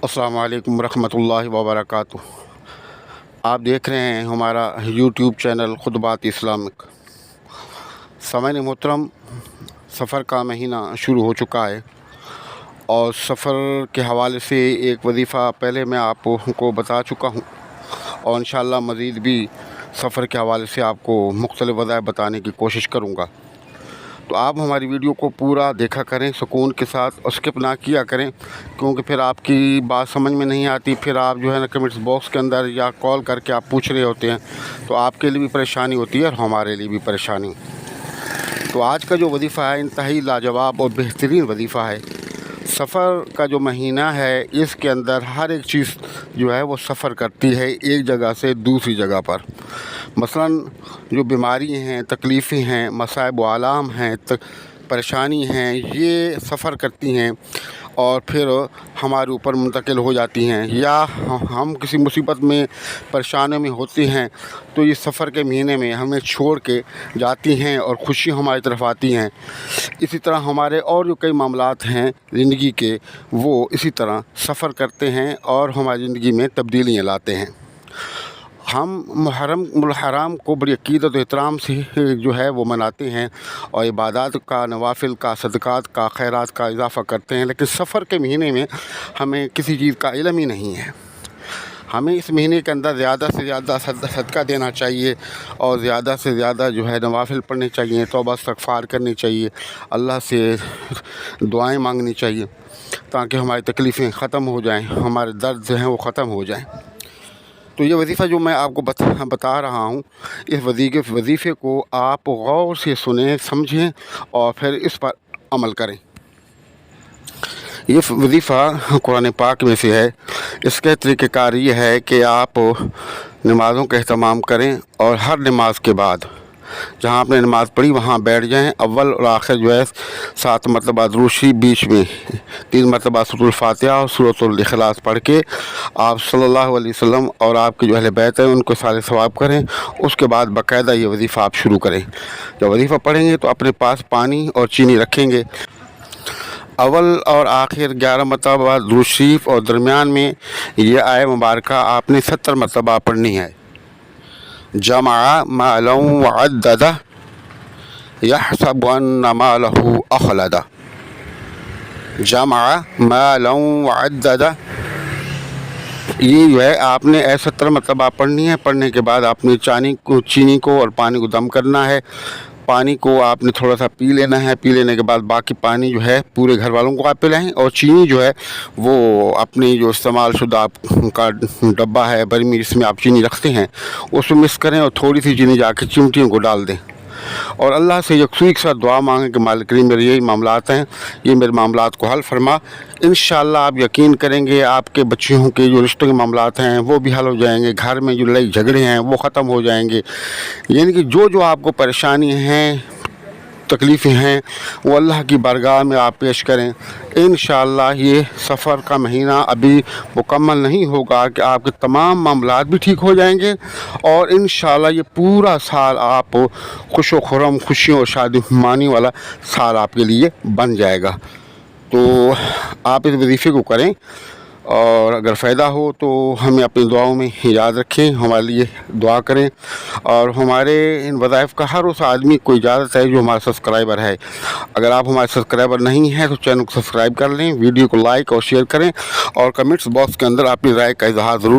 अस्सलाम वालेकुम रहमतुल्लाहि व बरकातुहू। आप देख रहे हैं हमारा यूट्यूब चैनल खुतबात इस्लामिक। सामईन मोहतरम, सफ़र का महीना शुरू हो चुका है और सफ़र के हवाले से एक वजीफ़ा पहले मैं आपको बता चुका हूँ और इंशाअल्लाह मज़ीद भी सफ़र के हवाले से आपको मुख्तलिफ़ वज़ाइफ बताने की कोशिश करूँगा। तो आप हमारी वीडियो को पूरा देखा करें सुकून के साथ और स्किप ना किया करें, क्योंकि फिर आपकी बात समझ में नहीं आती। फिर आप जो है ना कमेंट्स बॉक्स के अंदर या कॉल करके आप पूछ रहे होते हैं, तो आपके लिए भी परेशानी होती है और हमारे लिए भी परेशानी। तो आज का जो वजीफ़ा है इंतहाई लाजवाब और बेहतरीन वजीफ़ा है। सफ़र का जो महीना है इसके अंदर हर एक चीज़ जो है वो सफ़र करती है एक जगह से दूसरी जगह पर। मसलन जो बीमारी हैं, तकलीफ़ें हैं, मसाइब व आलाम हैं, परेशानी हैं, ये सफ़र करती हैं और फिर हमारे ऊपर मुंतकिल हो जाती हैं, या हम किसी मुसीबत में परेशानी में होते हैं तो ये सफ़र के महीने में हमें छोड़ के जाती हैं और खुशी हमारी तरफ आती हैं। इसी तरह हमारे और जो कई मामलात हैं ज़िंदगी के, वो इसी तरह सफ़र करते हैं और हमारी ज़िंदगी में तब्दीलियाँ लाते हैं। हम मुहर्रम हराम को बड़ी अक़ीदत और एहतराम से जो है वो मनाते हैं और इबादत का, नवाफिल का, सदक़ात का, खैरात का इजाफ़ा करते हैं, लेकिन सफ़र के महीने में हमें किसी चीज़ का इल्म ही नहीं है। हमें इस महीने के अंदर ज़्यादा से ज़्यादा सदका देना चाहिए और ज़्यादा से ज़्यादा जो है नवाफिल पढ़ने चाहिए, तौबा इस्तग़फ़ार करनी चाहिए, अल्लाह से दुआएं मांगनी चाहिए ताकि हमारी तकलीफ़ें ख़त्म हो जाएं, हमारे दर्द जो हैं वो ख़त्म हो जाएं। तो ये वजीफ़ा जो मैं आपको बता रहा हूँ, इस वजीफ़े को आप गौर से सुनें, समझें और फिर इस पर अमल करें। ये वजीफ़ा कुरान पाक में से है। इसके तरीक़ेकार ये है कि आप नमाज़ों का अहतमाम करें और हर नमाज के बाद जहाँ आपने नमाज़ पढ़ी वहाँ बैठ जाएं। अव्वल और आखिर जो है 7 मरतबा दुरूद शरीफ, बीच में 3 मरतबा सूरह फातिहा और सूरह इखलास पढ़ के आप सल्लल्लाहु अलैहि वसल्लम और आपके जो अहले बैत हैं उनको सारे सवाब करें। उसके बाद बाकायदा ये वजीफ़ा आप शुरू करें। जब वजीफ़ा पढ़ेंगे तो अपने पास पानी और चीनी रखेंगे। अव्वल और आखिर 11 मरतबा दुरूद शरीफ और दरमियान में ये आय मुबारक आपने 70 मरतबा पढ़नी है। जमा मालहू व अद्ददा यहसबु अन्ना मालहू अखलदा। जमा मालहू व अद्ददा, ये जो है आपने 70 मरतबा पढ़नी है। पढ़ने के बाद आपने चीनी को और पानी को दम करना है। पानी को आपने थोड़ा सा पी लेना है। पी लेने के बाद बाकी पानी जो है पूरे घर वालों को आप पिलाएं और चीनी जो है वो अपनी जो इस्तेमाल शुदा आपका डब्बा है, बर्मी, जिसमें आप चीनी रखते हैं, उसमें मिक्स करें और थोड़ी सी चीनी जाके चिमटियों को डाल दें और अल्लाह से यकसुई के साथ दुआ मांगें कि मालिक करीम मेरे यही मामलात हैं, ये मेरे मामलात को हल फरमा। इंशाअल्लाह आप यकीन करेंगे आपके बच्चियों के जो रिश्तों के मामलात हैं वो भी हल हो जाएंगे, घर में जो लड़ाई झगड़े हैं वो ख़त्म हो जाएंगे। यानी कि जो आपको परेशानी हैं, तकलीफ़ें हैं, वो अल्लाह की बारगाह में आप पेश करें। इंशाअल्लाह ये सफ़र का महीना अभी मुकम्मल नहीं होगा कि आपके तमाम मामलात भी ठीक हो जाएंगे और इंशाअल्लाह ये पूरा साल आप खुश व खुर्रम, खुशियों और शादी मानी वाला साल आपके लिए बन जाएगा। तो आप इस वजीफ़े को करें और अगर फ़ायदा हो तो हमें अपनी दुआओं में याद रखें, हमारे लिए दुआ करें। और हमारे इन वज़ाइफ का हर उस आदमी को इजाज़त है जो हमारा सब्सक्राइबर है। अगर आप हमारे सब्सक्राइबर नहीं हैं तो चैनल को सब्सक्राइब कर लें, वीडियो को लाइक और शेयर करें और कमेंट्स बॉक्स के अंदर अपनी राय का इजहार ज़रूर